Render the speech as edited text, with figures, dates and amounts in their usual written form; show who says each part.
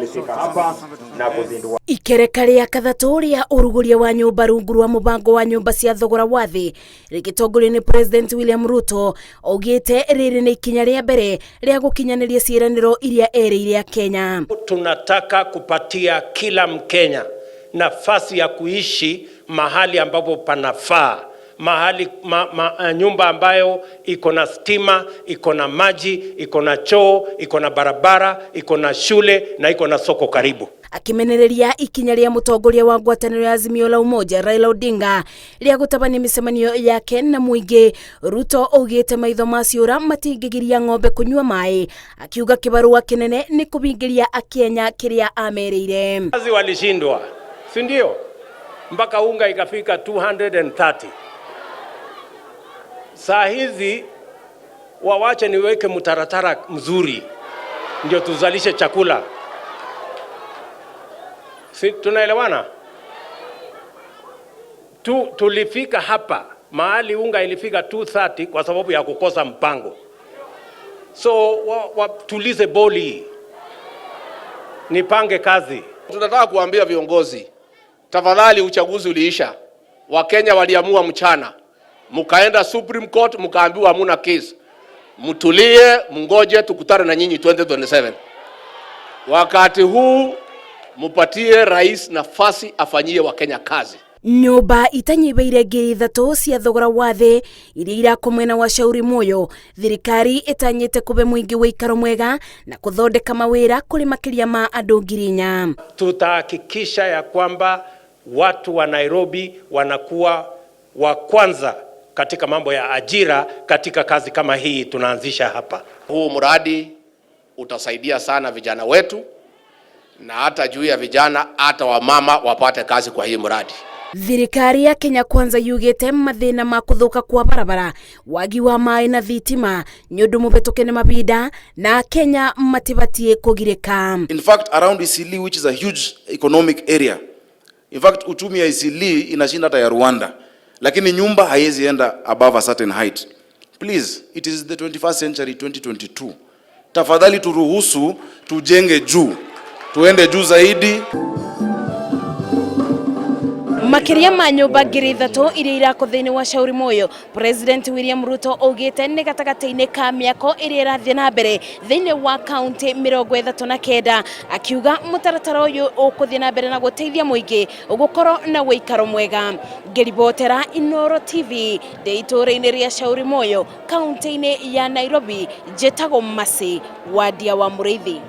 Speaker 1: alifika hapa na kuzindua
Speaker 2: ikereka ria kathatu ria ũrugũria wa nyũmba rungu rwa mũbango wa nyũmba cia thogora wa thĩ rĩgĩtongorio nĩ President William Ruto augĩte rĩrĩ nĩ ikinya rĩa mbere rĩa gũkinyanĩria ciĩranĩro iria erĩire Kenya.
Speaker 3: Tunataka kupatia kila Mkenya nafasi ya kuishi mahali ambapo panafaa, mahali nyumba ambayo iko na stima, iko na maji, iko na choo, iko na barabara, iko na shule na iko na soko karibu.
Speaker 2: Akimenereria ikinya rĩa mũtongoria wa ngwatanĩro ya Azimio la Umoja Raila Odinga rĩa gũtabania mĩcemanio yake na mũingĩ, Ruto augĩte maitho maciũra matingĩgiria ng'ombe kũnyua maĩ, akiuga kibarua kinene ni kubingiria Akenya kĩrĩa amerĩire.
Speaker 3: Kazi walishindwa, si ndio? Mpaka unga ikafika 230. Saa hizi wawache niweke mtaratara mzuri ndio tuzalishe chakula. Si tunaelewana? Tulifika hapa mahali unga ilifika 230 kwa sababu ya kukosa mpango. So tulize boli, nipange kazi.
Speaker 4: Tunataka kuambia viongozi, tafadhali uchaguzi uliisha. Wakenya waliamua mchana. Mukaenda Supreme Court, mukaambiwa hamuna case. Mtulie, mungoje tukutane na nyinyi 2027. Wakati huu mupatie rais nafasi afanyie Wakenya kazi.
Speaker 2: Nyũmba itanyibeire ngiri 3 cia thogora wa thĩ iria irakomwena wa Shauri Moyo, thirikari itanyĩte kũbe mũingĩ wĩikaro mwega na kũthondeka mawĩra kũrĩ makĩria ma andũ 4,000.
Speaker 3: Tutahakikisha ya kwamba watu wa Nairobi wanakuwa wa kwanza katika mambo ya ajira katika kazi kama hii tunaanzisha hapa.
Speaker 4: Huu mradi utasaidia sana vijana wetu, na hata juu ya vijana hata wamama wapate kazi kwa hii mradi.
Speaker 2: Thirikari ya Kenya Kwanza yugĩte mathĩna ma kũthũka kwa barabara, wagi wa maĩ na thitima nyũndũ mũbĩtũke nĩ mabinda na Kenya matibatie kũgirĩka.
Speaker 5: In fact, around Isili, which is a huge economic area, in fact uchumi ya Isili inashinda hata ya Rwanda, lakini nyumba haiwezi enda above a certain height. Please, it is the 21st century, 2022. Tafadhali turuhusu tujenge juu, tuende juu zaidi.
Speaker 2: Makiria ma nyũmba ngiri 3 iria irako thĩinĩ wa Shauri Moyo, President William Ruto augĩte nĩ gatagata-inĩ ka mĩako iria ĩrathiĩ na mbere thĩinĩ wa kaunti 39, akiuga mũtaratara ũyũ ũkũthiĩ na mbere na gũteithia mũingĩ gũkorwo na ũikaro mwega. Ngĩribotera Inooro TV itũũra-inĩ rĩa Shauri Moyo, kaunti-inĩ ya Nairobi, njĩtagwo Masi, Wadia wa Mũrĩithi.